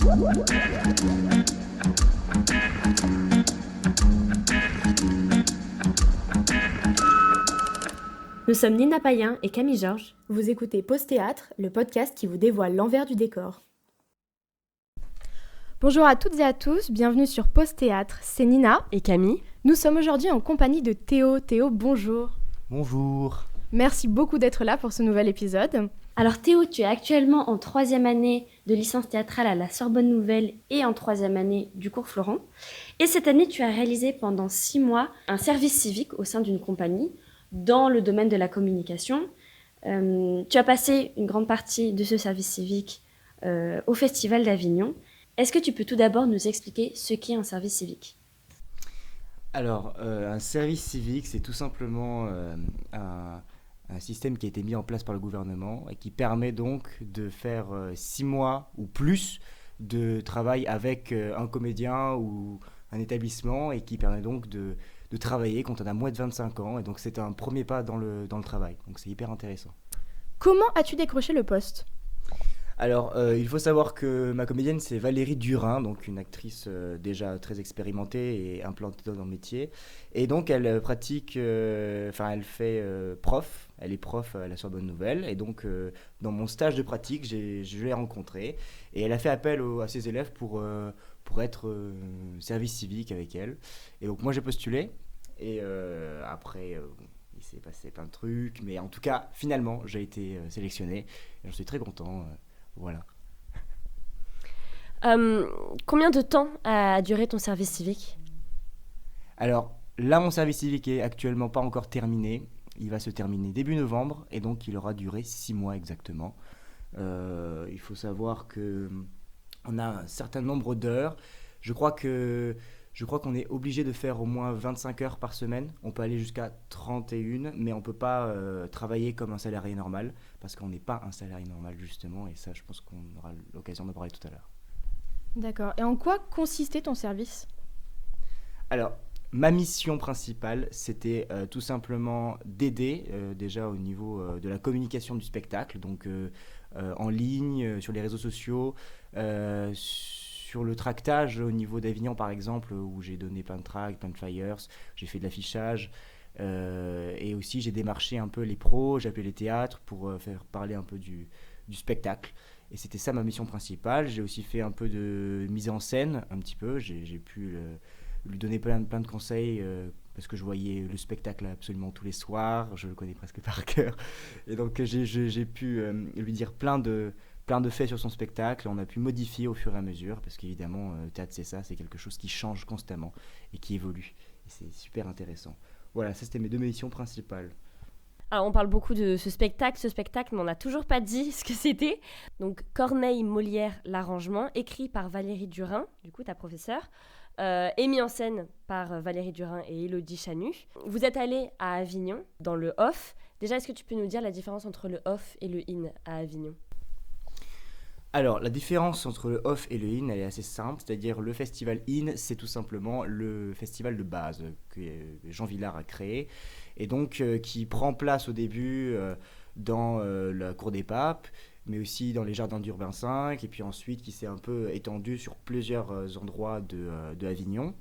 Nous sommes Nina Payen et Camille Georges. Vous écoutez Pause Théâtre, le podcast qui vous dévoile l'envers du décor. Bonjour à toutes et à tous, bienvenue sur Pause Théâtre. C'est Nina et Camille. Nous sommes aujourd'hui en compagnie de Théo. Théo, bonjour. Bonjour. Merci beaucoup d'être là pour ce nouvel épisode. Alors Théo, tu es actuellement en 3e année de licence théâtrale à la Sorbonne Nouvelle et en 3e année du cours Florent. Et cette année, tu as réalisé pendant 6 mois un service civique au sein d'une compagnie dans le domaine de la communication. Tu as passé une grande partie de ce service civique au Festival d'Avignon. Est-ce que tu peux tout d'abord nous expliquer ce qu'est un service civique ? Alors, un service civique, c'est tout simplement un système qui a été mis en place par le gouvernement et qui permet donc de faire 6 mois ou plus de travail avec un comédien ou un établissement et qui permet donc de travailler quand on a moins de 25 ans. Et donc, c'est un premier pas dans le travail. Donc, c'est hyper intéressant. Comment as-tu décroché le poste ? Alors, il faut savoir que ma comédienne, c'est Valérie Durin, donc une actrice déjà très expérimentée et implantée dans le métier. Et donc, elle pratique, elle fait prof, elle est prof à la Sorbonne Nouvelle. Et donc, dans mon stage de pratique, je l'ai rencontrée. Et elle a fait appel à ses élèves pour être service civique avec elle. Et donc, moi, j'ai postulé. Et après, il s'est passé plein de trucs. Mais en tout cas, finalement, j'ai été sélectionné. Et j'en suis très content. Voilà. Combien de temps a duré ton service civique ? Alors là, mon service civique est actuellement pas encore terminé. Il va se terminer début novembre et donc il aura duré 6 mois exactement. Il faut savoir qu'on a un certain nombre d'heures. Je crois qu'on est obligé de faire au moins 25 heures par semaine. On peut aller jusqu'à 31, mais on ne peut pas travailler comme un salarié normal, parce qu'on n'est pas un salarié normal, justement, et ça, je pense qu'on aura l'occasion d'en parler tout à l'heure. D'accord. Et en quoi consistait ton service ? Alors, ma mission principale, c'était tout simplement d'aider, déjà au niveau de la communication du spectacle, donc en ligne, sur les réseaux sociaux, sur le tractage au niveau d'Avignon par exemple, où j'ai donné plein de tracts, plein de flyers, j'ai fait de l'affichage, et aussi j'ai démarché un peu les pros, j'ai appelé les théâtres pour faire parler un peu du spectacle. Et c'était ça ma mission principale. J'ai aussi fait un peu de mise en scène, un petit peu, j'ai pu lui donner plein de conseils, parce que je voyais le spectacle absolument tous les soirs, je le connais presque par cœur, et donc j'ai pu lui dire plein de faits sur son spectacle. On a pu modifier au fur et à mesure, parce qu'évidemment, le théâtre, c'est ça, c'est quelque chose qui change constamment et qui évolue. Et c'est super intéressant. Voilà, ça, c'était mes 2 missions principales. Alors, on parle beaucoup de ce spectacle, mais on n'a toujours pas dit ce que c'était. Donc, Corneille Molière, l'arrangement, écrit par Valérie Durin, du coup, ta professeure, et mis en scène par Valérie Durin et Élodie Chanu. Vous êtes allés à Avignon, dans le off. Déjà, est-ce que tu peux nous dire la différence entre le off et le in à Avignon ? Alors, la différence entre le off et le in, elle est assez simple, c'est-à-dire le festival in, c'est tout simplement le festival de base que Jean Vilar a créé, et donc qui prend place au début dans la Cour des Papes, mais aussi dans les jardins d'Urbain V, et puis ensuite qui s'est un peu étendu sur plusieurs endroits de Avignon.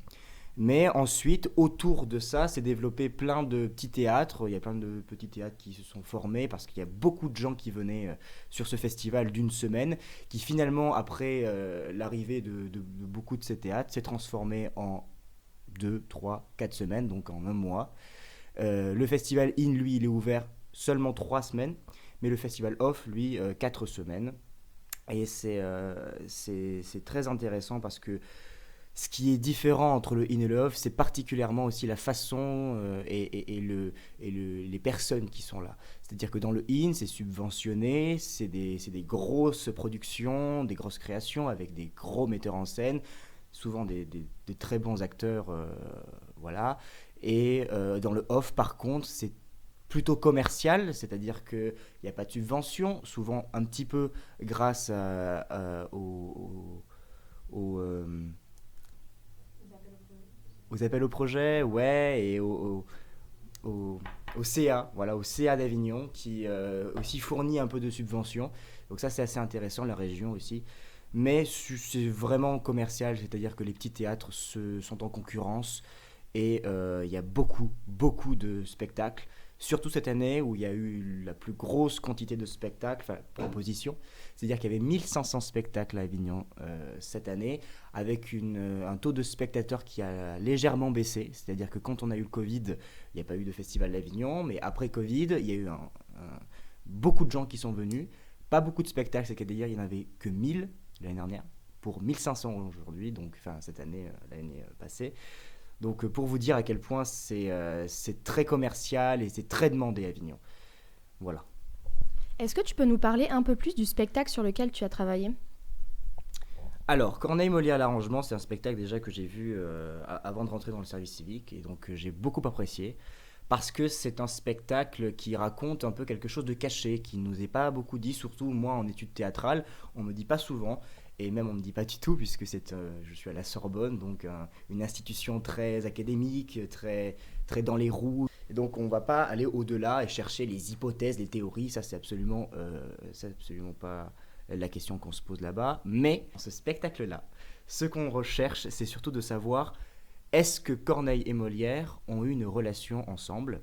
Mais ensuite, autour de ça, s'est développé plein de petits théâtres. Il y a plein de petits théâtres qui se sont formés parce qu'il y a beaucoup de gens qui venaient sur ce festival d'une semaine, qui finalement, après l'arrivée de beaucoup de ces théâtres, s'est transformé en 2, 3, 4 semaines, donc en un mois. Le festival IN, lui, il est ouvert seulement 3 semaines, mais le festival OFF, lui, 4 semaines. Et c'est très intéressant parce que ce qui est différent entre le in et le off, c'est particulièrement aussi la façon les personnes qui sont là. C'est-à-dire que dans le in, c'est subventionné, c'est des grosses productions, des grosses créations avec des gros metteurs en scène, souvent des très bons acteurs, voilà. Et dans le off, par contre, c'est plutôt commercial, c'est-à-dire qu'il n'y a pas de subvention, souvent un petit peu grâce aux appels au projet, ouais, et au CA, voilà, au CA d'Avignon, qui aussi fournit un peu de subventions. Donc ça, c'est assez intéressant, la région aussi. mais c'est vraiment commercial, c'est-à-dire que les petits théâtres sont en concurrence et il y a beaucoup de spectacles, surtout cette année où il y a eu la plus grosse quantité de spectacles, enfin propositions, c'est-à-dire qu'il y avait 1500 spectacles à Avignon cette année, avec un taux de spectateurs qui a légèrement baissé, c'est-à-dire que quand on a eu le Covid, il n'y a pas eu de festival d'Avignon, mais après Covid, il y a eu beaucoup de gens qui sont venus, pas beaucoup de spectacles, c'est-à-dire qu'il n'y en avait que 1000 l'année dernière, pour 1500 aujourd'hui, donc enfin cette année, l'année passée. Donc pour vous dire à quel point c'est très commercial et c'est très demandé à Avignon. Voilà. Est-ce que tu peux nous parler un peu plus du spectacle sur lequel tu as travaillé ? Alors, Corneille Molière l'arrangement, c'est un spectacle déjà que j'ai vu avant de rentrer dans le service civique et donc j'ai beaucoup apprécié parce que c'est un spectacle qui raconte un peu quelque chose de caché, qui ne nous est pas beaucoup dit, surtout moi en études théâtrales, on ne me dit pas souvent. Et même on ne me dit pas du tout puisque je suis à la Sorbonne, donc une institution très académique, très dans les roues. Et donc on ne va pas aller au-delà et chercher les hypothèses, les théories, ça c'est absolument pas la question qu'on se pose là-bas. Mais dans ce spectacle-là, ce qu'on recherche, c'est surtout de savoir est-ce que Corneille et Molière ont eu une relation ensemble.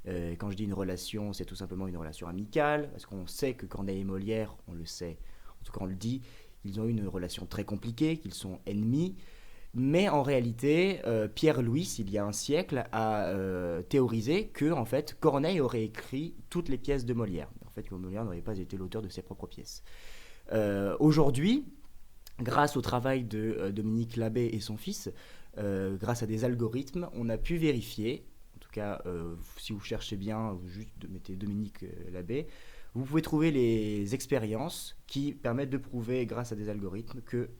Quand je dis une relation, c'est tout simplement une relation amicale, parce qu'on sait que Corneille et Molière, on le sait, en tout cas on le dit, ils ont eu une relation très compliquée, qu'ils sont ennemis. Mais en réalité, Pierre-Louis, il y a un siècle, a théorisé que en fait, Corneille aurait écrit toutes les pièces de Molière. En fait, que Molière n'aurait pas été l'auteur de ses propres pièces. Aujourd'hui, grâce au travail de Dominique Labbé et son fils, grâce à des algorithmes, on a pu vérifier, en tout cas, si vous cherchez bien, vous juste mettez Dominique Labbé, vous pouvez trouver les expériences qui permettent de prouver, grâce à des algorithmes, que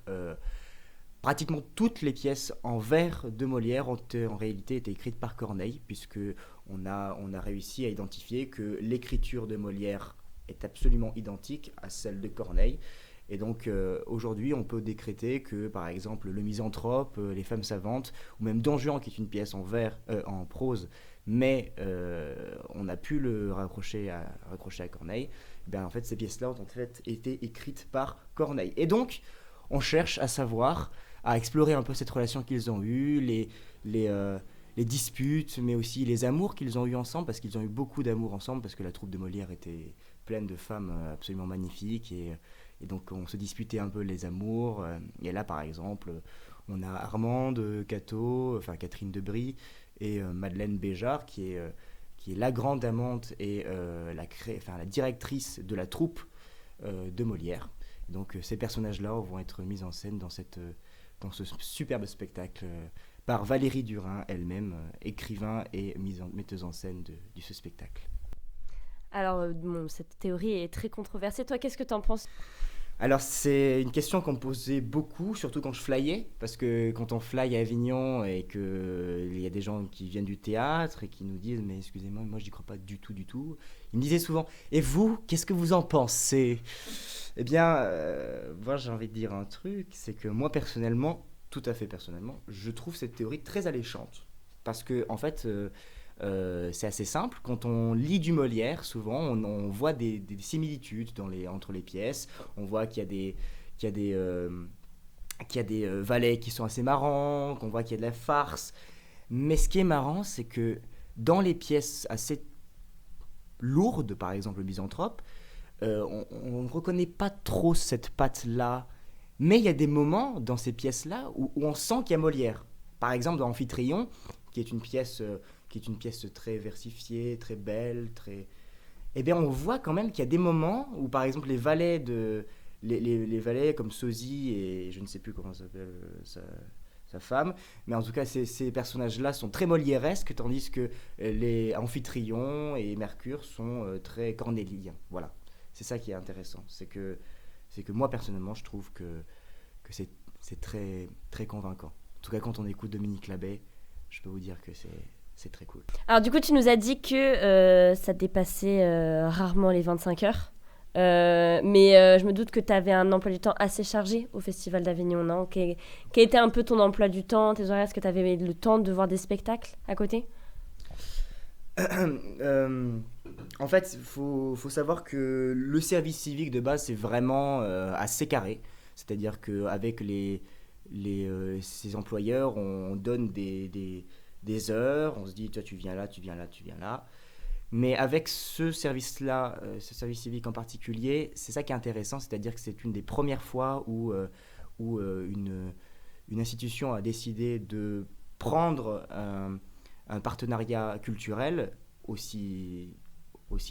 pratiquement toutes les pièces en vers de Molière ont en réalité été écrites par Corneille, puisqu'on a réussi à identifier que l'écriture de Molière est absolument identique à celle de Corneille. Et donc aujourd'hui, on peut décréter que, par exemple, Le Misanthrope, Les Femmes Savantes, ou même Don Juan, qui est une pièce en prose, mais on a pu le raccrocher à Corneille, bien, en fait, ces pièces-là ont en fait été écrites par Corneille. Et donc, on cherche à savoir, à explorer un peu cette relation qu'ils ont eue, les disputes, mais aussi les amours qu'ils ont eus ensemble, parce qu'ils ont eu beaucoup d'amour ensemble, parce que la troupe de Molière était pleine de femmes absolument magnifiques, et donc on se disputait un peu les amours. Et là, par exemple, on a Armande Cateau, enfin Catherine de Brie, et Madeleine Béjart, qui est la grande amante et la directrice de la troupe de Molière. Donc ces personnages-là vont être mis en scène dans ce superbe spectacle par Valérie Durain elle-même, écrivain et metteuse en scène de ce spectacle. Alors, cette théorie est très controversée. Toi, qu'est-ce que tu en penses ? Alors, c'est une question qu'on me posait beaucoup, surtout quand je flyais, parce que quand on fly à Avignon et qu'il y a des gens qui viennent du théâtre et qui nous disent « Mais excusez-moi, moi je n'y crois pas du tout. » Ils me disaient souvent « Et vous, qu'est-ce que vous en pensez ?» Eh bien, moi j'ai envie de dire un truc, c'est que moi personnellement, tout à fait personnellement, je trouve cette théorie très alléchante. Parce que, en fait... c'est assez simple. Quand on lit du Molière, souvent, on voit des similitudes entre les pièces. On voit qu'il y a des valets qui sont assez marrants, qu'on voit qu'il y a de la farce. Mais ce qui est marrant, c'est que dans les pièces assez lourdes, par exemple le Misanthrope, on ne reconnaît pas trop cette patte-là. Mais il y a des moments dans ces pièces-là où on sent qu'il y a Molière. Par exemple, dans Amphitryon, qui est une pièce très versifiée, très belle, eh bien, on voit quand même qu'il y a des moments où, par exemple, les valets comme Sosie et je ne sais plus comment s'appelle sa femme, mais en tout cas, ces personnages-là sont très molièresques, tandis que les Amphitryon et Mercure sont très cornéliens. Voilà, c'est ça qui est intéressant. C'est que moi, personnellement, je trouve que c'est très, très convaincant. En tout cas, quand on écoute Dominique Labbé, je peux vous dire que c'est très cool. Alors du coup, tu nous as dit que ça dépassait rarement les 25 heures. Mais je me doute que tu avais un emploi du temps assez chargé au Festival d'Avignon, non ? Quel était un peu ton emploi du temps, tes horaires ? Est-ce que tu avais le temps de voir des spectacles à côté ? En fait, faut savoir que le service civique de base, c'est vraiment assez carré. C'est-à-dire qu'avec ces employeurs, on donne des heures, on se dit, toi tu viens là, tu viens là, tu viens là. Mais avec ce service-là, ce service civique en particulier, c'est ça qui est intéressant, c'est-à-dire que c'est une des premières fois où une institution a décidé de prendre un partenariat culturel aussi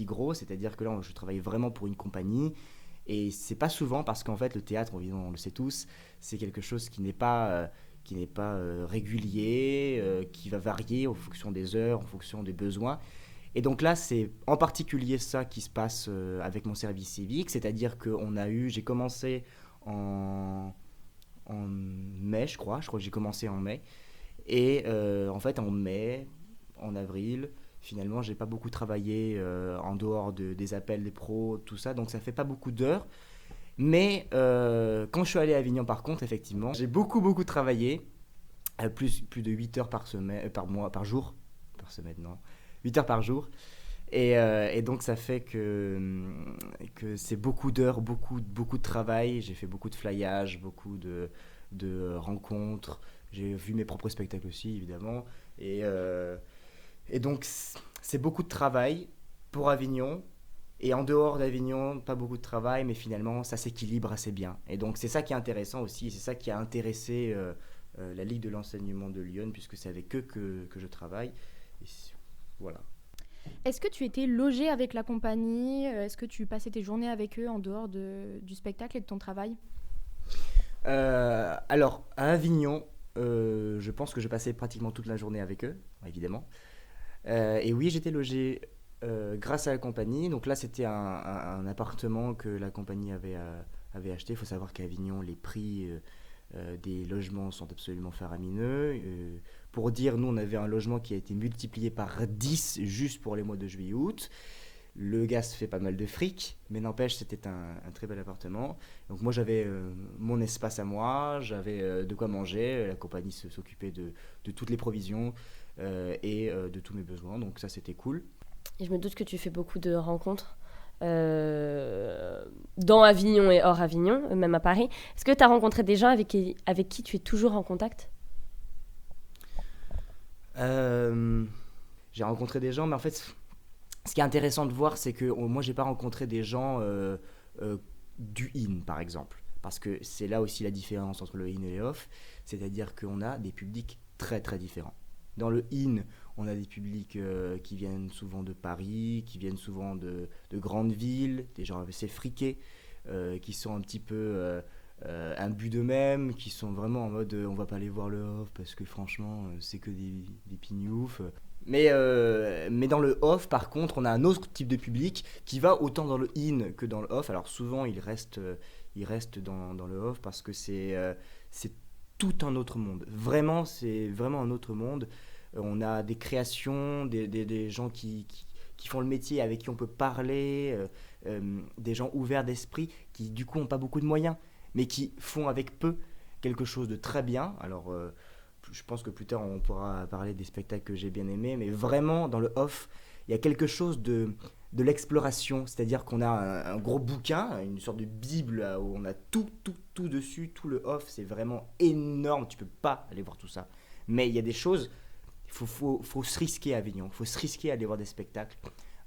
gros, c'est-à-dire que là, je travaille vraiment pour une compagnie, et c'est pas souvent parce qu'en fait, le théâtre, on le sait tous, c'est quelque chose qui n'est pas régulier, qui va varier en fonction des heures, en fonction des besoins. Et donc là, c'est en particulier ça qui se passe avec mon service civique, c'est-à-dire que j'ai commencé en mai, je crois que j'ai commencé en mai, et en fait en mai, en avril, finalement, j'ai pas beaucoup travaillé en dehors des appels des pros, tout ça, donc ça fait pas beaucoup d'heures. Mais quand je suis allé à Avignon, par contre, effectivement, j'ai beaucoup travaillé, plus de 8 heures par jour, par semaine, non, 8 heures par jour. Et donc ça fait que c'est beaucoup d'heures, beaucoup de travail. J'ai fait beaucoup de flyage, beaucoup de rencontres. J'ai vu mes propres spectacles aussi, évidemment. Et donc c'est beaucoup de travail pour Avignon. Et en dehors d'Avignon, pas beaucoup de travail, mais finalement ça s'équilibre assez bien. Et donc c'est ça qui est intéressant aussi. C'est ça qui a intéressé la Ligue de l'enseignement de Lyon, puisque c'est avec eux que je travaille. Voilà. Est-ce que tu étais logé avec la compagnie ? Est-ce que tu passais tes journées avec eux en dehors du spectacle et de ton travail ? Alors, à Avignon, je pense que je passais pratiquement toute la journée avec eux, évidemment. Et oui, j'étais logé grâce à la compagnie. Donc là, c'était un appartement que la compagnie avait acheté. Il faut savoir qu'à Avignon, les prix des logements sont absolument faramineux. Pour dire, nous, on avait un logement qui a été multiplié par 10 juste pour les mois de juillet-août. Le gars se fait pas mal de fric, mais n'empêche, c'était un très bel appartement. Donc moi, j'avais mon espace à moi, j'avais de quoi manger. La compagnie s'occupait de toutes les provisions et de tous mes besoins. Donc ça, c'était cool. Et je me doute que tu fais beaucoup de rencontres dans Avignon et hors Avignon, même à Paris. Est-ce que tu as rencontré des gens avec qui tu es toujours en contact ? J'ai rencontré des gens, mais en fait, ce qui est intéressant de voir, c'est que moi, j'ai pas rencontré des gens du IN, par exemple. Parce que c'est là aussi la différence entre le IN et les off. C'est-à-dire qu'on a des publics très, très différents. Dans le IN, on a des publics qui viennent souvent de Paris, qui viennent souvent de grandes villes, des gens assez friqués, qui sont un petit peu imbus d'eux-mêmes, qui sont vraiment en mode on va pas aller voir le off parce que franchement c'est que des pignoufs. Mais dans le off, par contre, on a un autre type de public qui va autant dans le in que dans le off. Alors souvent, il reste dans le off parce que c'est tout un autre monde. Vraiment, c'est vraiment un autre monde. On a des créations, des gens qui font le métier, avec qui on peut parler, des gens ouverts d'esprit, qui du coup n'ont pas beaucoup de moyens, mais qui font avec peu quelque chose de très bien. Alors, je pense que plus tard, on pourra parler des spectacles que j'ai bien aimés, mais vraiment, dans le off, il y a quelque chose de l'exploration, c'est-à-dire qu'on a un gros bouquin, une sorte de bible où on a tout dessus, tout le off, c'est vraiment énorme, tu peux pas aller voir tout ça. Mais il y a des choses, il faut se risquer à Avignon, il faut se risquer à aller voir des spectacles,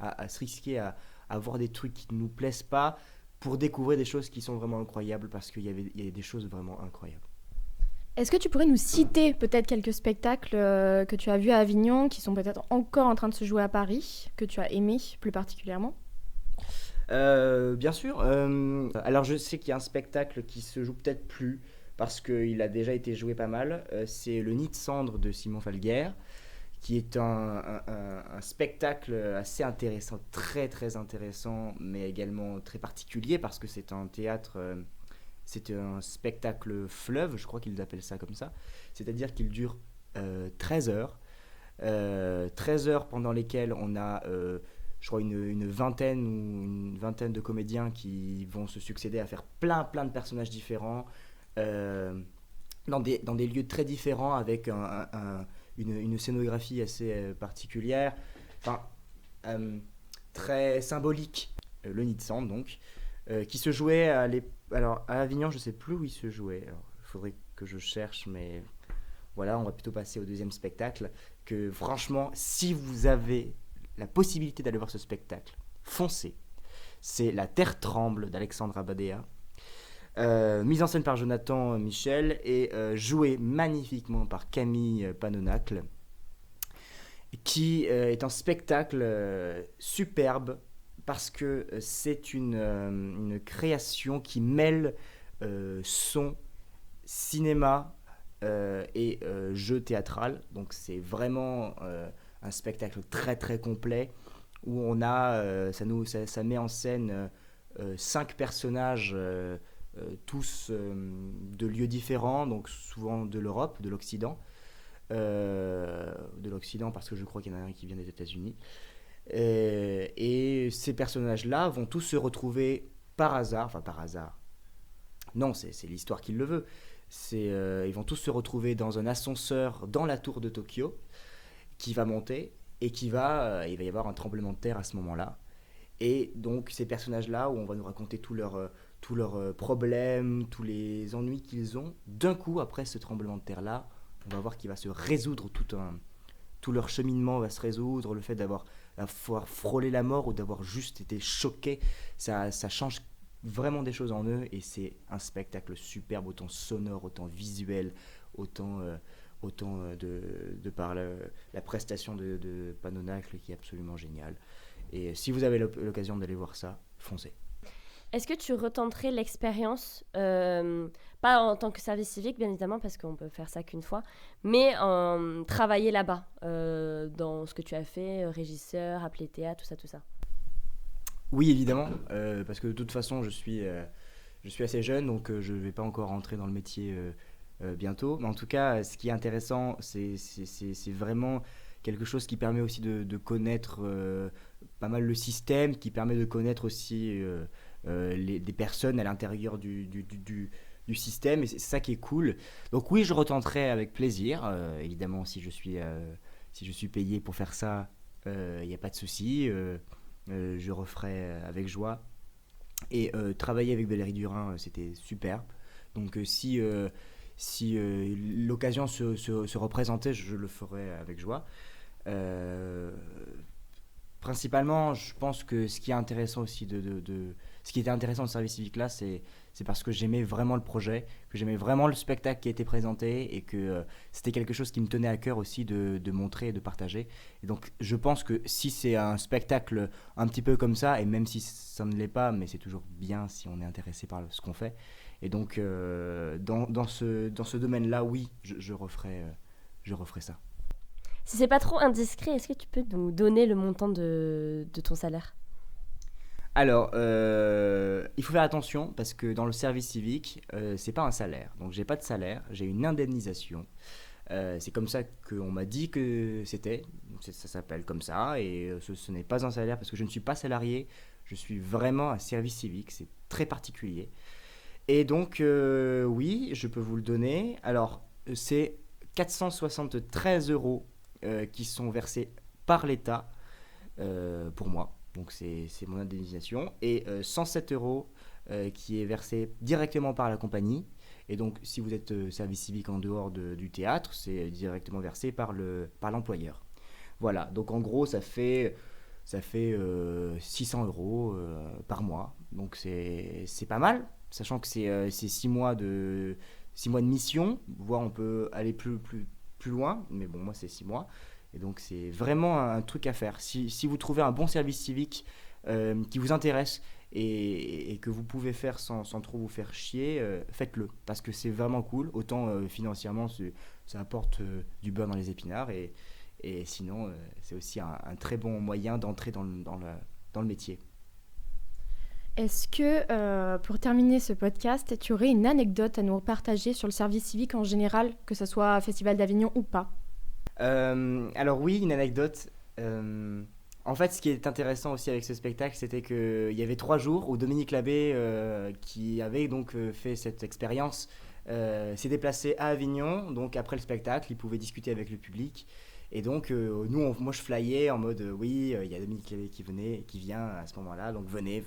à se risquer à voir des trucs qui ne nous plaisent pas, pour découvrir des choses qui sont vraiment incroyables, parce qu'il y a des choses vraiment incroyables. Est-ce que tu pourrais nous citer peut-être quelques spectacles que tu as vus à Avignon, qui sont peut-être encore en train de se jouer à Paris, que tu as aimé plus particulièrement ? Bien sûr. Alors je sais qu'il y a un spectacle qui se joue peut-être plus, parce qu'il a déjà été joué pas mal. C'est Le Nid de cendre de Simon Falguière, qui est un spectacle assez intéressant, très très intéressant, mais également très particulier, parce que c'est un théâtre, c'est un spectacle fleuve, je crois qu'ils appellent ça comme ça, c'est-à-dire qu'il dure 13 heures, 13 heures pendant lesquelles on a, je crois, une vingtaine de comédiens qui vont se succéder à faire plein de personnages différents, dans des lieux très différents, avec une scénographie assez particulière, enfin très symbolique, Le Nid de cendre donc, qui se jouait Alors, à Avignon, je ne sais plus où il se jouait. Il faudrait que je cherche, mais voilà, on va plutôt passer au deuxième spectacle. Que franchement, si vous avez la possibilité d'aller voir ce spectacle, foncez. C'est La Terre tremble d'Alexandre Badea. Mise en scène par Jonathan Michel et jouée magnifiquement par Camille Panonacle, qui est un spectacle superbe parce que c'est une création qui mêle son, cinéma et jeu théâtral. Donc c'est vraiment un spectacle très très complet où on a, ça met en scène 5 personnages tous de lieux différents, donc souvent de l'Europe, de l'Occident parce que je crois qu'il y en a un qui vient des États-Unis. Et ces personnages-là vont tous se retrouver par hasard, enfin par hasard, non, c'est l'histoire qui le veut. Ils vont tous se retrouver dans un ascenseur dans la tour de Tokyo qui va monter et il va y avoir un tremblement de terre à ce moment-là. Et donc ces personnages-là, où on va nous raconter tous leurs problèmes, tous les ennuis qu'ils ont, d'un coup, après ce tremblement de terre-là, on va voir qu'il va se résoudre tout leur cheminement va se résoudre, le fait d'avoir frôlé la mort ou d'avoir juste été choqué, ça change vraiment des choses en eux et c'est un spectacle superbe, autant sonore, autant visuel, autant de par la prestation de Panonacle qui est absolument géniale. Et si vous avez l'occasion d'aller voir ça, foncez. Est-ce que tu retenterais l'expérience, pas en tant que service civique, bien évidemment, parce qu'on peut faire ça qu'une fois, mais travailler là-bas, dans ce que tu as fait, régisseur, appelé théâtre, tout ça. Oui, évidemment, parce que de toute façon, je suis assez jeune, donc je ne vais pas encore rentrer dans le métier bientôt. Mais en tout cas, ce qui est intéressant, c'est vraiment quelque chose qui permet aussi de connaître pas mal le système, qui permet de connaître aussi des personnes à l'intérieur du système, et c'est ça qui est cool. Donc oui, je retenterai avec plaisir, évidemment, si je suis payé pour faire ça, il n'y a pas de souci, je referai avec joie. Et travailler avec Valérie Durain, c'était superbe. Donc si l'occasion se représentait, je le ferai avec joie. Principalement, je pense que ce qui est intéressant aussi ce qui était intéressant au service civique là, c'est parce que j'aimais vraiment le projet, que j'aimais vraiment le spectacle qui a été présenté et que c'était quelque chose qui me tenait à cœur aussi de montrer et de partager. Et donc, je pense que si c'est un spectacle un petit peu comme ça, et même si ça ne l'est pas, mais c'est toujours bien si on est intéressé par ce qu'on fait. Et donc, dans ce domaine-là, oui, je referai ça. Si c'est pas trop indiscret, est-ce que tu peux nous donner le montant de ton salaire ? Alors, il faut faire attention parce que dans le service civique, c'est pas un salaire. Donc, j'ai pas de salaire, j'ai une indemnisation. C'est comme ça qu'on m'a dit que c'était. Ça s'appelle comme ça et ce n'est pas un salaire parce que je ne suis pas salarié. Je suis vraiment un service civique. C'est très particulier. Et donc, oui, je peux vous le donner. Alors, c'est 473 € qui sont versés par l'État pour moi. Donc c'est mon indemnisation. Et 107 € qui est versé directement par la compagnie. Et donc si vous êtes service civique en dehors du théâtre, c'est directement versé par l'employeur. Voilà, donc en gros ça fait 600 € par mois. Donc c'est pas mal, sachant que c'est 6 mois de mission, voire on peut aller plus loin, mais bon, moi c'est 6 mois. Et donc c'est vraiment un truc à faire. Si vous trouvez un bon service civique qui vous intéresse et que vous pouvez faire sans trop vous faire chier, faites-le. Parce que c'est vraiment cool. Autant financièrement, ça apporte du beurre dans les épinards. Et sinon, c'est aussi un très bon moyen d'entrer dans le métier. Est-ce que, pour terminer ce podcast, tu aurais une anecdote à nous partager sur le service civique en général, que ce soit Festival d'Avignon ou pas ? Alors oui, une anecdote. En fait, ce qui est intéressant aussi avec ce spectacle, c'était qu'il y avait 3 jours où Dominique Labbé, qui avait donc fait cette expérience, s'est déplacé à Avignon. Donc après le spectacle, il pouvait discuter avec le public. Et donc moi je flyais en mode oui, il y a Dominique Labbé qui vient à ce moment-là, donc venez.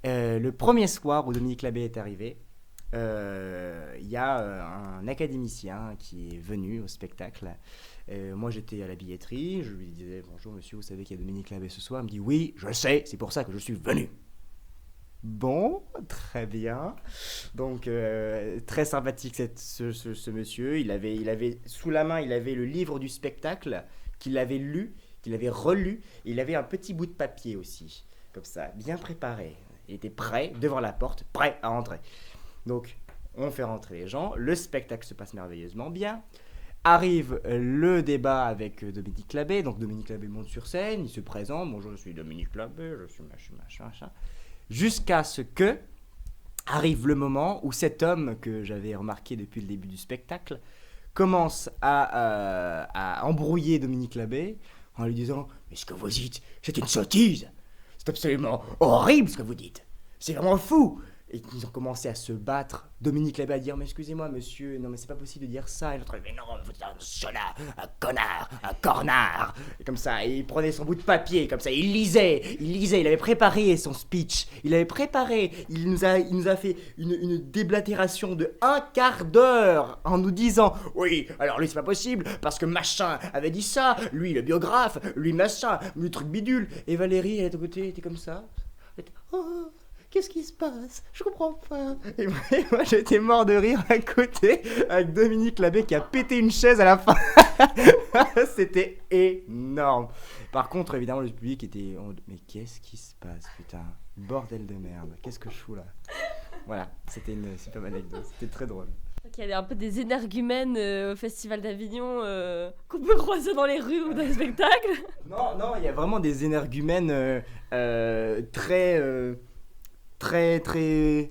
Le premier soir où Dominique Labbé est arrivé, il y a un académicien qui est venu au spectacle. Moi, j'étais à la billetterie. Je lui disais « Bonjour monsieur, vous savez qu'il y a Dominique Labbé ce soir ?» Il me dit « Oui, je sais, c'est pour ça que je suis venu. » Bon, très bien. Donc, très sympathique ce monsieur. Il avait sous la main, il avait le livre du spectacle qu'il avait lu, qu'il avait relu. Et il avait un petit bout de papier aussi, comme ça, bien préparé. Il était prêt, devant la porte, prêt à entrer. Donc, on fait rentrer les gens. Le spectacle se passe merveilleusement bien. Arrive le débat avec Dominique Labbé. Donc, Dominique Labbé monte sur scène, il se présente. Bonjour, je suis Dominique Labbé, je suis machin. Jusqu'à ce que arrive le moment où cet homme que j'avais remarqué depuis le début du spectacle commence à embrouiller Dominique Labbé en lui disant « Mais ce que vous dites, c'est une sottise. C'est absolument horrible ce que vous dites. C'est vraiment fou. » Et ils ont commencé à se battre. Dominique Labbé à dire « Mais excusez-moi monsieur, non mais c'est pas possible de dire ça. » Et l'autre « Mais non, vous êtes un connard, un connard, un cornard. » Et comme ça, et il prenait son bout de papier, comme ça, il lisait, il avait préparé son speech. Il nous a fait une déblatération de 1/4 d'heure en nous disant « Oui, alors lui c'est pas possible, parce que machin avait dit ça, lui le biographe, lui machin, le truc bidule. » Et Valérie, elle était à côté, était comme ça. Elle était, « Oh, qu'est-ce qui se passe? Je comprends pas. » Et moi, j'étais mort de rire à côté, avec Dominique Labbé qui a pété une chaise à la fin. C'était énorme. Par contre, évidemment, le public était... Mais qu'est-ce qui se passe, putain? Bordel de merde. Qu'est-ce que je fous là? Voilà, c'était une super anecdote. C'était très drôle. Il y a un peu des énergumènes au Festival d'Avignon qu'on peut croiser dans les rues ou dans les spectacles. Non, il y a vraiment des énergumènes très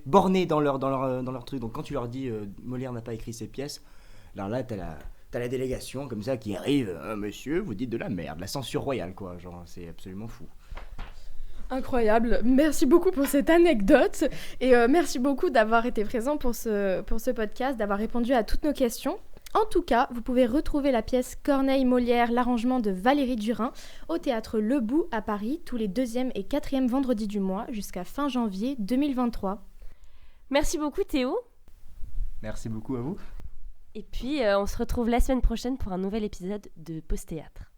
bornés dans leur truc. Donc quand tu leur dis Molière n'a pas écrit ses pièces, alors là t'as la délégation comme ça qui arrive, monsieur, vous dites de la merde, la censure royale quoi, genre c'est absolument fou. Incroyable. Merci beaucoup pour cette anecdote et merci beaucoup d'avoir été présent pour ce podcast, d'avoir répondu à toutes nos questions. En tout cas, vous pouvez retrouver la pièce Corneille-Molière, l'arrangement de Valérie Durain, au théâtre Le Bout à Paris, tous les 2e et 4e vendredis du mois, jusqu'à fin janvier 2023. Merci beaucoup Théo. Merci beaucoup à vous. Et puis, on se retrouve la semaine prochaine pour un nouvel épisode de Pause Théâtre.